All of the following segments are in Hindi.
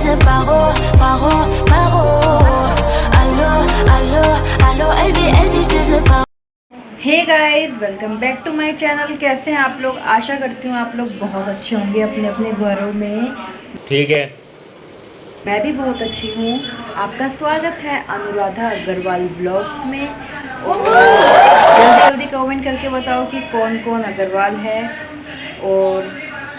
de paro, paro, paro. Allo, allo, allo, LV, je te veux paro. Hey guys, welcome back to my channel. कैसे हैं आप लोग? आशा करती हूँ आप लोग बहुत अच्छे होंगे अपने अपने घरों में। ठीक है। मैं भी बहुत अच्छी हूँ। आपका स्वागत है अनुराधा अग्रवाल व्लॉग्स में। और जल्दी जल्दी कमेंट करके बताओ कि कौन कौन अग्रवाल है और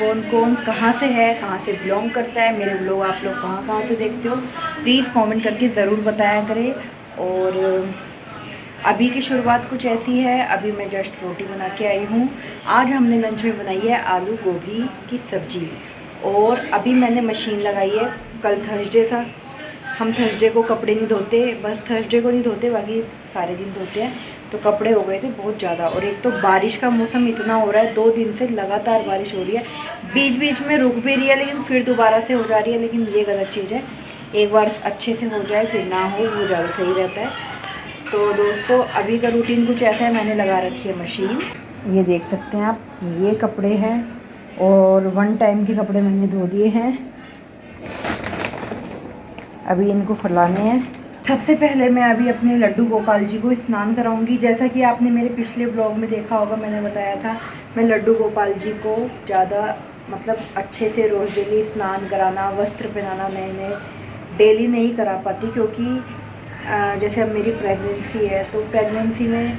कौन कौन कहाँ से है, कहाँ से बिलोंग करता है। मेरे व्लॉग आप लोग कहाँ कहाँ से देखते हो, प्लीज़ कमेंट करके ज़रूर बताया करें। और अभी की शुरुआत कुछ ऐसी है, अभी मैं जस्ट रोटी बना के आई हूँ। आज हमने लंच में बनाई है आलू गोभी की सब्ज़ी। और अभी मैंने मशीन लगाई है, कल थर्सडे था। हम थर्सडे को कपड़े नहीं धोते, बस थर्सडे को नहीं धोते, बाकी सारे दिन धोते हैं। तो कपड़े हो गए थे बहुत ज़्यादा। और एक तो बारिश का मौसम इतना हो रहा है, 2 दिन से लगातार बारिश हो रही है। बीच बीच में रुक भी रही है लेकिन फिर दोबारा से हो जा रही है। लेकिन ये गलत चीज़ है, एक बार अच्छे से हो जाए फिर ना हो, वो ज़्यादा सही रहता है। तो दोस्तों अभी का रूटीन कुछ ऐसा है, मैंने लगा रखी है मशीन। ये देख सकते हैं आप, ये कपड़े हैं और 1 टाइम के कपड़े मैंने धो दिए हैं। अभी इनको फैलाने हैं। सबसे पहले मैं अभी अपने लड्डू गोपाल जी को स्नान कराऊंगी। जैसा कि आपने मेरे पिछले व्लॉग में देखा होगा, मैंने बताया था मैं लड्डू गोपाल जी को ज़्यादा मतलब अच्छे से रोज़ डेली स्नान कराना, वस्त्र पहनाना नए नए डेली नहीं करा पाती, क्योंकि जैसे अब मेरी प्रेगनेंसी है तो प्रेगनेंसी में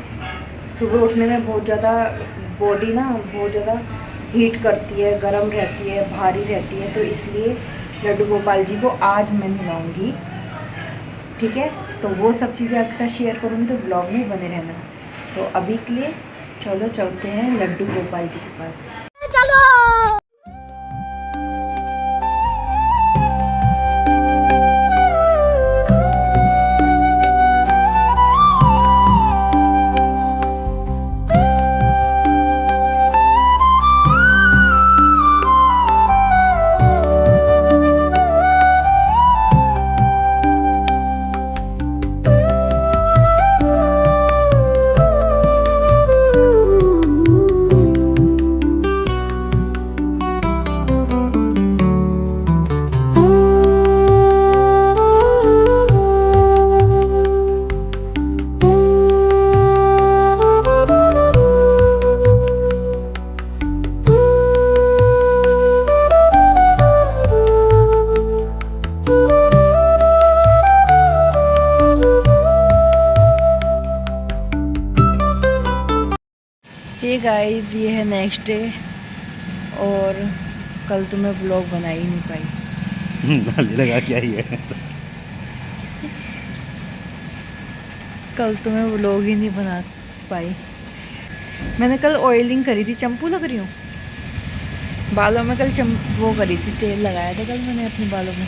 सुबह उठने में बहुत ज़्यादा बॉडी ना बहुत ज़्यादा हीट करती है, गर्म रहती है, भारी रहती है। तो इसलिए लड्डू गोपाल जी को आज मैं नहलाऊँगी, ठीक है। तो वो सब चीज़ें आपके साथ शेयर करूँगी, तो ब्लॉग में बने रहना। तो अभी के लिए चलो चलते हैं लड्डू गोपाल जी के पास। ये गाइस, ये है नेक्स्ट डे और कल तो मैं व्लॉग बना ही नहीं पाई। लगा क्या ही है। कल तो मैं व्लॉग ही नहीं बना पाई। मैंने कल ऑयलिंग करी थी, चंपू लग रही हूँ बालों में। कल वो करी थी, तेल लगाया था कल मैंने अपने बालों में।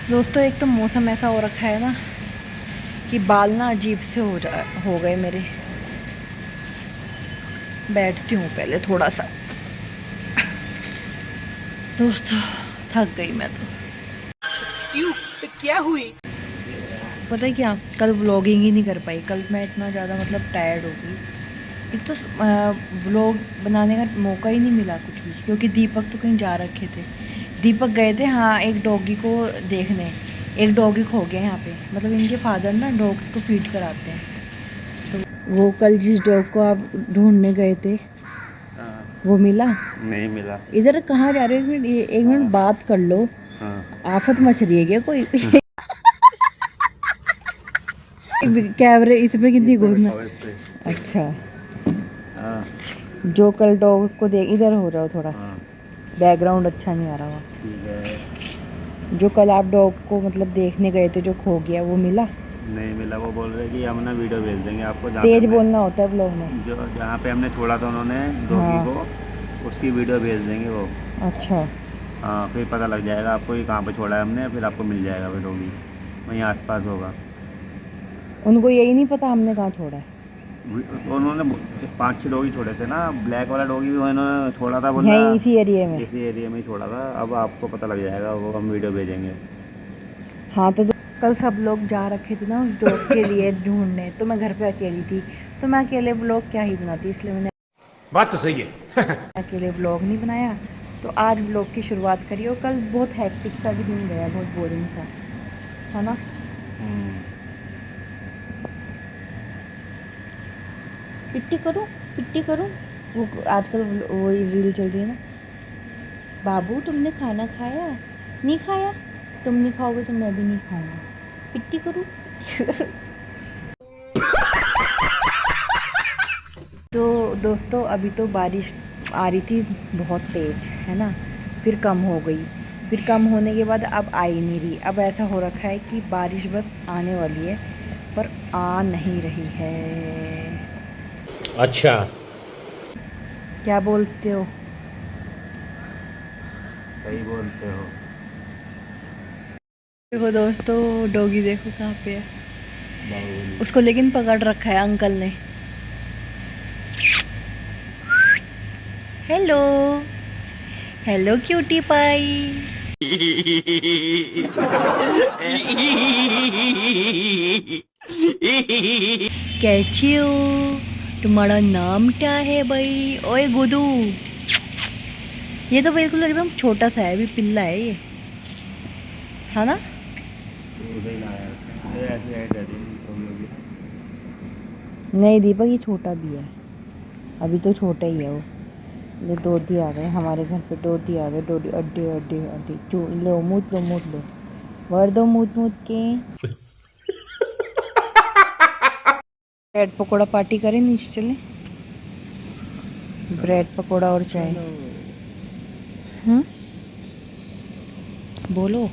दोस्तों एक तो मौसम ऐसा हो रखा है ना कि बाल ना अजीब से हो गए मेरे। बैठती हूँ पहले थोड़ा सा। दोस्तों थक गई मैं तो। क्यों? क्या हुई? पता है क्या, कल व्लॉगिंग ही नहीं कर पाई। कल मैं इतना ज़्यादा मतलब टायर्ड हो गई। एक तो व्लॉग बनाने का मौका ही नहीं मिला कुछ भी, क्योंकि दीपक तो कहीं जा रखे थे। दीपक गए थे हाँ एक डॉगी को देखने। एक डॉगी खो गया यहाँ पे, मतलब इनके फादर ना डॉग्स को फीड कराते हैं। तो वो कल जिस डॉग को आप ढूंढने गए थे वो मिला? नहीं मिला। इधर कहाँ जा रहे हो? एक मिनट बात कर लो। आफत मच रही है क्या कोई? कैमरे इसमें कितनी घुसना। अच्छा, जो कल डॉग को देख, इधर हो जाओ थोड़ा, बैकग्राउंड अच्छा नहीं आ रहा हुआ। ठीक है। जो कल आप डॉग को मतलब देखने गए थे जो खो गया, वो मिला? नहीं मिला। वो बोल रहे कि हम ना वीडियो भेज देंगे आपको। तेज बोलना होता है ब्लॉग में। जो जहाँ पे हमने छोड़ा था उन्होंने डॉगी हाँ। को, उसकी वीडियो भेज देंगे वो। अच्छा, हाँ, फिर पता लग जाएगा आपको कि कहाँ पे छोड़ा है हमने, फिर आपको मिल जाएगा वो डॉगी, वहीं आसपास होगा। उनको यही नहीं पता हमने कहाँ छोड़ा है। उन्होंने 5-6 डॉगी छोड़े थे ना। ब्लैक वाला डॉगी भी उन्होंने छोड़ा था, बोला यहीं इसी एरिया में। इसी एरिया में ही छोड़ा था। अब आपको पता लग जाएगा, वो हम वीडियो भेजेंगे। हाँ तो कल सब लोग जा रखे थे ना उस डॉग के लिए ढूंढने, तो मैं घर पे अकेली थी। तो मैं अकेले ब्लॉग क्या ही बनाती, इसलिए मैंने बात तो सही है। अकेले ब्लॉग नहीं बनाया। तो आज व्लॉग की शुरुआत करिए। और कल बहुत हैक्टिक सा भी दिन गया, बहुत बोरिंग सा, है ना। पिट्टी करूँ वो आजकल वो रील चल रही है ना, बाबू तुमने खाना खाया, नहीं खाया, तुम नहीं खाओगे तो मैं भी नहीं खाऊंगा, पिट्टी करूँ। तो दोस्तों अभी तो बारिश आ रही थी बहुत तेज, है ना, फिर कम हो गई, फिर कम होने के बाद अब आ ही नहीं रही। अब ऐसा हो रखा है कि बारिश बस आने वाली है पर आ नहीं रही है। अच्छा, क्या बोलते हो? सही बोलते हो। देखो दोस्तों, डॉगी देखो कहाँ पे है, बाहुबली। उसको लेकिन पकड़ रखा है अंकल ने। Hello hello cutie pie. कैसी हो, तुम्हारा नाम क्या है भाई? ओए गुदू, ये तो बिल्कुल एकदम छोटा सा है, अभी पिल्ला है ये, है ना। उसे ही लाया था। ये ऐसी हाइट रहती है थोड़ी होगी। नहीं दीपक, ये छोटा भी है, अभी तो छोटा ही है वो। ये दोधी आ गए हमारे घर पे, दोधी आ गए, दोधी अड्डे अड्डे अड्डे चो, लो मूत लो मूत लो, भर दो मूत मूत के। ब्रेड पकोड़ा पार्टी करें, नीचे चले, ब्रेड पकोड़ा और चाय। बोलो।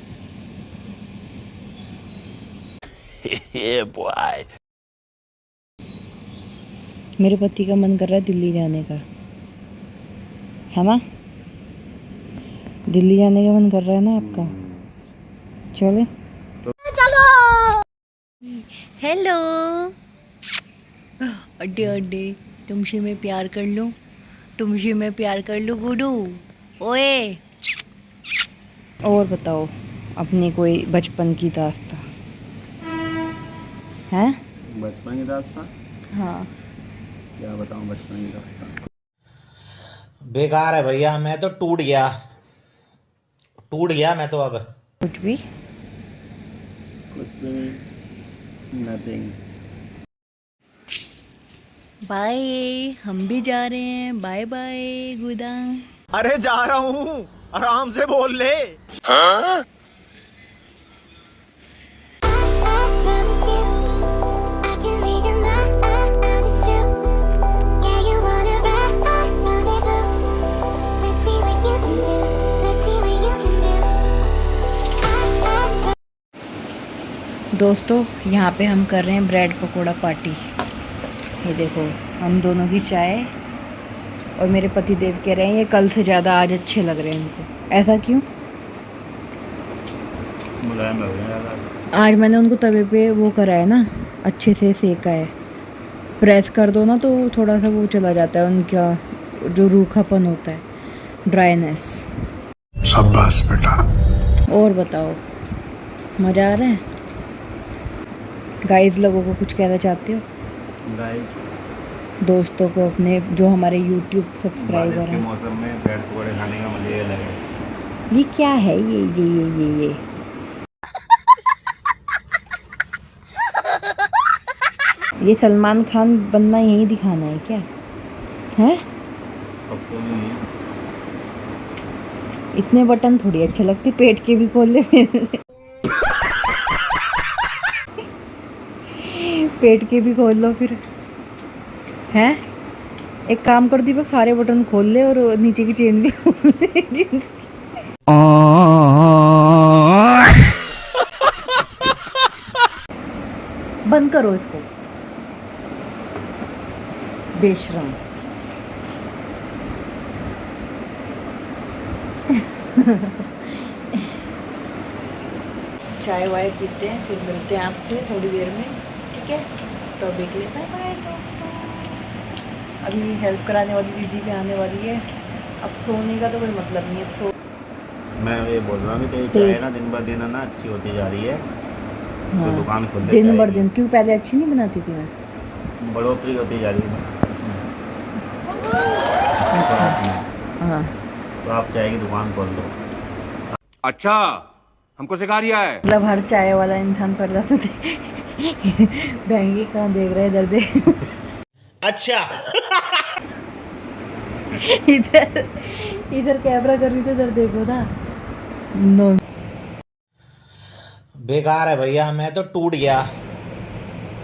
मेरे पति का मन कर रहा है दिल्ली जाने का, है ना, दिल्ली जाने का मन कर रहा है ना आपका? चले चलो। हेलो अड्डे अड्डे, तुमसे मैं प्यार कर लूं, तुमसे मैं प्यार कर लूं गुडू, ओए। और बताओ अपनी कोई बचपन की दास्तां है? बचपन की दास्तां? हाँ। क्या बताऊं बचपन की दास्तां? बेकार है भैया, मैं तो टूट गया मैं तो अब। कुछ भी नहीं, नथिंग। बाय, हम भी जा रहे हैं, बाय बाय गुदा। अरे जा रहा हूँ, आराम से बोल ले। दोस्तों यहाँ पे हम कर रहे हैं ब्रेड पकोड़ा पार्टी। ये देखो, हम दोनों की चाय, और मेरे पति देव कह रहे हैं ये कल से ज़्यादा आज अच्छे लग रहे हैं उनको। ऐसा क्यों? मुलायम हो गया। आज मैंने उनको तवे पे वो करा है ना, अच्छे से सेका है। प्रेस कर दो ना तो थोड़ा सा वो चला जाता है उनका, जो रूखापन होता है, ड्राइनेस। शाबाश बेटा। और बताओ, मज़ा आ रहा है? गाइस लोगों को कुछ कहना चाहते हो? गाइस दोस्तों को अपने, जो हमारे YouTube सब्सक्राइबर बारिश के हैं। मौसम में ब्रेड पकौड़े खाने का मजा ये लगे। ये क्या है? ये ये सलमान खान बनना यही दिखाना है क्या? है? अब तो नहीं है। इतने बटन थोड़ी अच्छे लगते, पेट के भी खोल ले फिर। पेट के भी खोल लो फिर, हैं? एक काम कर दीपक, सारे बटन खोल ले और नीचे की चेन भी खोल ले। बंद करो इसको, बेशरम। चाय वाय पीते हैं, फिर मिलते हैं आपसे थोड़ी देर में, ठीक है? तो अभी के लिए बाय बाय दोस्तों। अभी हेल्प कराने वाली दीदी भी आने वाली है, अब सोने का तो कोई मतलब नहीं है, अब सो। मैं ये बोल रहा हूँ कि तेरी चाय ना दिन ब दिन है ना अच्छी होती जा रही है। हाँ, तो दुकान खुल दिन भर दिन, क्यों पहले अच्छी नहीं बनाती थी मैं? बढ़ोतरी होती जा रही है। अच्छा। हाँ, तो आप चाय की दुकान खोल दो। अच्छा, हमको सिखा रिया है। मतलब हर चाय वाला इंसान पहला तो बैंगी कहाँ देख रहे हैं, इधर देख। अच्छा। इधर कैमरा कर रही थी, इधर देखो ना। नो बेकार है भैया, मैं तो टूट गया।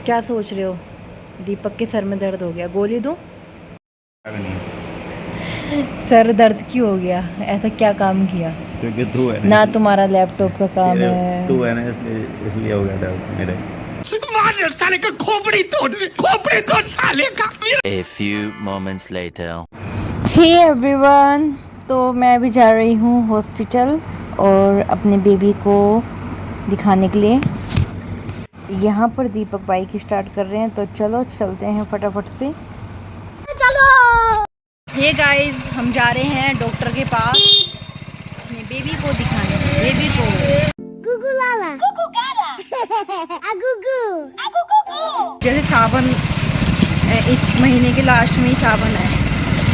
क्या सोच रहे हो? दीपक के सर में दर्द हो गया, गोली दूं? सर दर्द क्यों हो गया? ऐसा क्या काम किया? क्योंकि तू है ना तुम्हारा लैपटॉप का काम है। तू है ना, इसलिए हो गया था मेरे। साले का खोपड़ी तोड़ साले का। A few moments later. Hey everyone, तो मैं भी जा रही हूँ हॉस्पिटल और अपने बेबी को दिखाने के लिए। यहाँ पर दीपक बाइक स्टार्ट कर रहे हैं, तो चलो चलते हैं फटाफट से। चलो। हे गाइस, हम जा रहे हैं डॉक्टर के पास अपने बेबी को दिखाने। बेबी को गुगु लाला, गुगु गाला, गुगु। जैसे सावन, इस महीने के लास्ट में ही सावन है,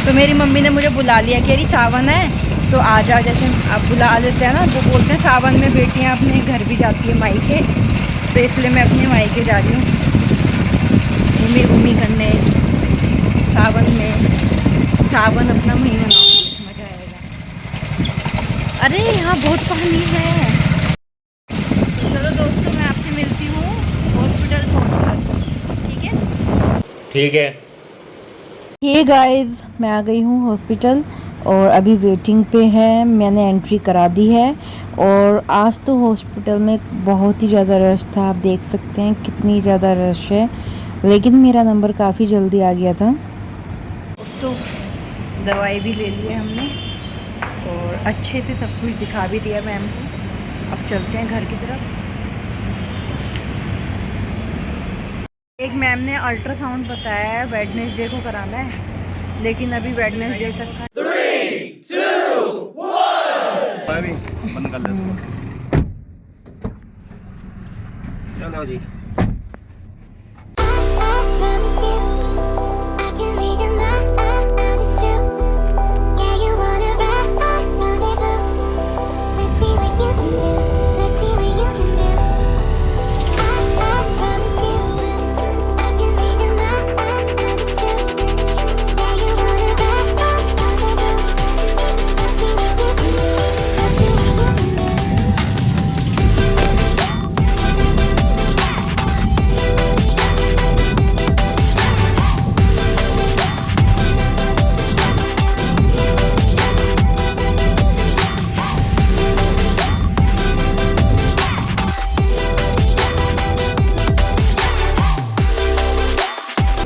तो मेरी मम्मी ने मुझे बुला लिया कि अरे सावन है तो आ जा। जैसे आप बुला लेते हैं ना, वो बोलते हैं सावन में बेटियां अपने घर भी जाती है मायके, तो इसलिए मैं अपने मायके जा रही हूँ घूमी घूमी करने सावन में। सावन अपना महीना, मज़ा आएगा। अरे यहाँ बहुत पानी है। चलो दोस्तों, मैं आपसे मिलती हूँ हॉस्पिटल पहुँचकर, ठीक है? ठीक है। हे गाइस, मैं आ गई हूँ हॉस्पिटल और अभी वेटिंग पे है। मैंने एंट्री करा दी है और आज तो हॉस्पिटल में बहुत ही ज़्यादा रश था। आप देख सकते हैं कितनी ज़्यादा रश है, लेकिन मेरा नंबर काफ़ी जल्दी आ गया था। तो दवाई भी ले ली है हमने और अच्छे से सब कुछ दिखा भी दिया मैम को। अब चलते हैं घर की तरफ। एक मैम ने अल्ट्रासाउंड बताया है, वेडनेसडे को कराना है, लेकिन अभी वेडनेसडे तक का 3, 2, 1 बंद कर दे इसको। चलो जी।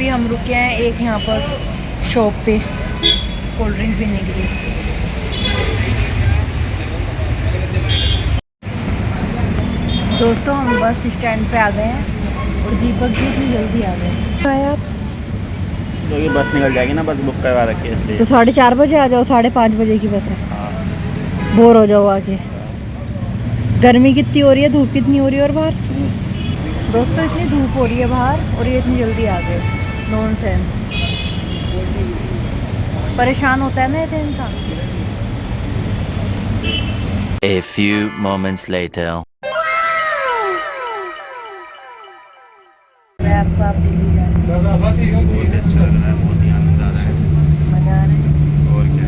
हम रुके हैं एक यहाँ पर शॉप पे कोल्ड ड्रिंक पीने के लिए। दोस्तों, हम बस स्टैंड पे आ गए हैं और दीपक जी इतनी जल्दी आ गए। आप तो ये बस निकल जाएगी ना, बस बुक करवा रखी है इसलिए। तो 4:30 बजे आ जाओ, 5:30 बजे की बस है। हाँ। बोर हो जाओ आके। गर्मी कितनी हो रही है, धूप कितनी हो रही है और बाहर। दोस्तों, इतनी धूप हो रही है बाहर और ये इतनी जल्दी आ गए। नॉनसेंस। परेशान होता है ना ऐसे इंसान। A few moments later. मैं आपको आप दिल्ली जा रही हूँ। बहुत अच्छा लग रहा है, बहुत ही आनंद आ रहा है। मजा आ रहा है। और क्या।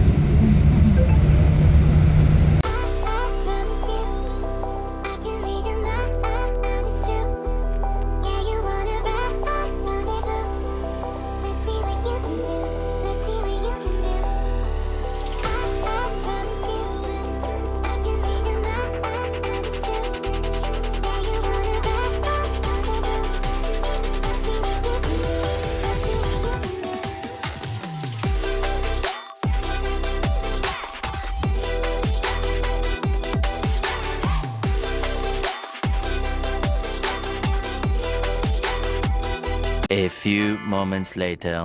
A few moments later.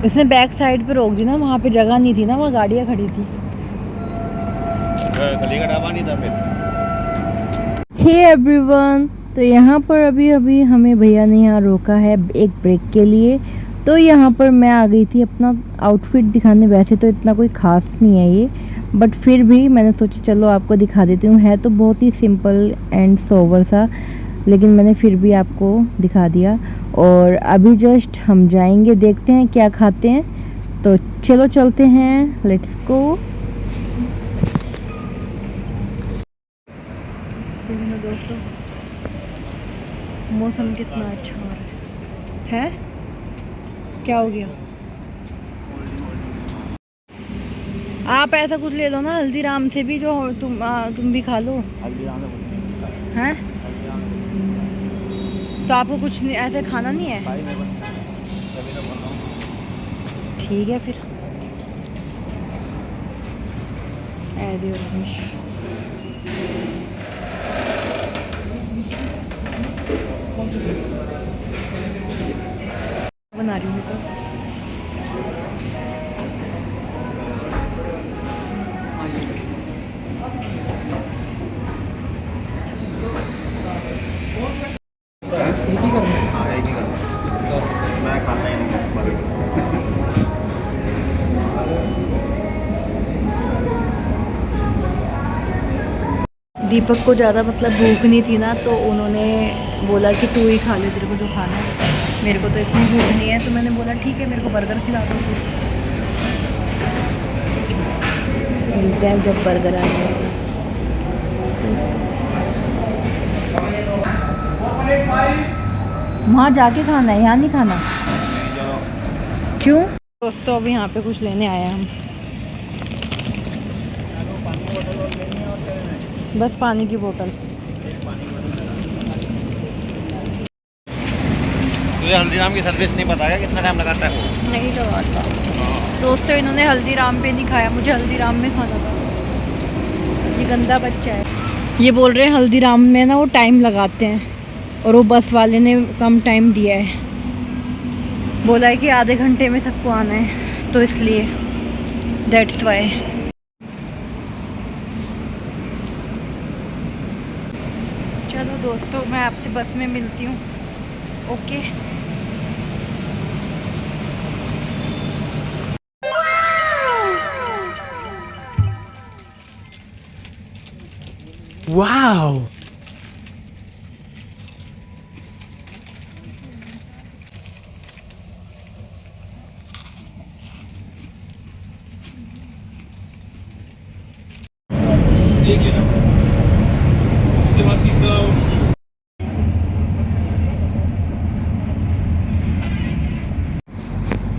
उसने बैक साइड पे रोक दी ना, वहाँ पे जगह नहीं थी ना, वहाँ गाड़ियाँ खड़ी थी। गली का ढाबा नहीं था फिर। हे एवरीवन, तो यहाँ पर अभी हमें भैया ने यहाँ रोका है एक ब्रेक के लिए। तो यहाँ पर मैं आ गई थी अपना आउटफिट दिखाने। वैसे तो इतना कोई ख़ास नहीं है ये, बट फिर भी मैंने सोचा चलो आपको दिखा देती हूँ। है तो बहुत ही सिंपल एंड सोवर सा, लेकिन मैंने फिर भी आपको दिखा दिया। और अभी जस्ट हम जाएंगे, देखते हैं क्या खाते हैं। तो चलो चलते हैं, लेट्स गो। दोस्तों मौसम कितना अच्छा हो रहा है। क्या हो गया? आप ऐसा कुछ ले लो ना हल्दीराम से भी, जो तुम भी खा लो। हैं? तो आपको कुछ नहीं, ऐसे खाना नहीं है? ठीक है फिर। बना रही हूँ तो मैं खाता ही नहीं। दीपक को ज़्यादा मतलब भूख नहीं थी ना, तो उन्होंने बोला कि तू ही खा ले, तेरे को जो खाना है। मेरे को तो इतनी भूख नहीं है, तो मैंने बोला ठीक है, मेरे को बर्गर खिला दो। मिलते हैं जब बर्गर आ जाएगा। वहाँ जाके खाना है, यहाँ नहीं खाना। क्यों? दोस्तों अब यहाँ पे कुछ लेने आए हम। बस पानी की बोतल। तुझे हल्दीराम की सर्विस नहीं पता है कितना टाइम लगाता है वो? नहीं लगाता। दोस्तों इन्होंने हल्दीराम पे नहीं खाया, मुझे हल्दीराम में खाना था। ये गंदा बच्चा है। ये बोल रहे हैं हल्दीराम में ना वो टाइम लगाते हैं, और वो बस वाले ने कम टाइम दिया है। बोला है कि आधे घंटे में सबको आना है, तो इसलिए दैट्स वाई। चलो दोस्तों मैं आपसे बस में मिलती हूँ। ओके। वाओ।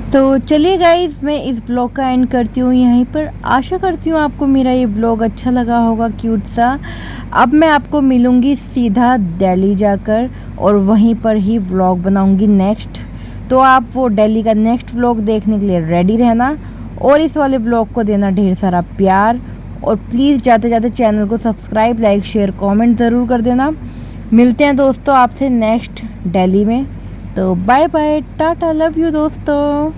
तो चलिए गाइस, मैं इस व्लॉग का एंड करती हूँ यहीं पर। आशा करती हूँ आपको मेरा ये व्लॉग अच्छा लगा होगा, क्यूट सा। अब मैं आपको मिलूँगी सीधा दिल्ली जाकर, और वहीं पर ही व्लॉग बनाऊँगी नेक्स्ट। तो आप वो दिल्ली का नेक्स्ट व्लॉग देखने के लिए रेडी रहना, और इस वाले व्लॉग को देना ढेर सारा प्यार। और प्लीज़ जाते जाते चैनल को सब्सक्राइब, लाइक, शेयर, कॉमेंट ज़रूर कर देना। मिलते हैं दोस्तों आपसे नेक्स्ट दिल्ली में। तो bye bye, tata, love you दोस्तों।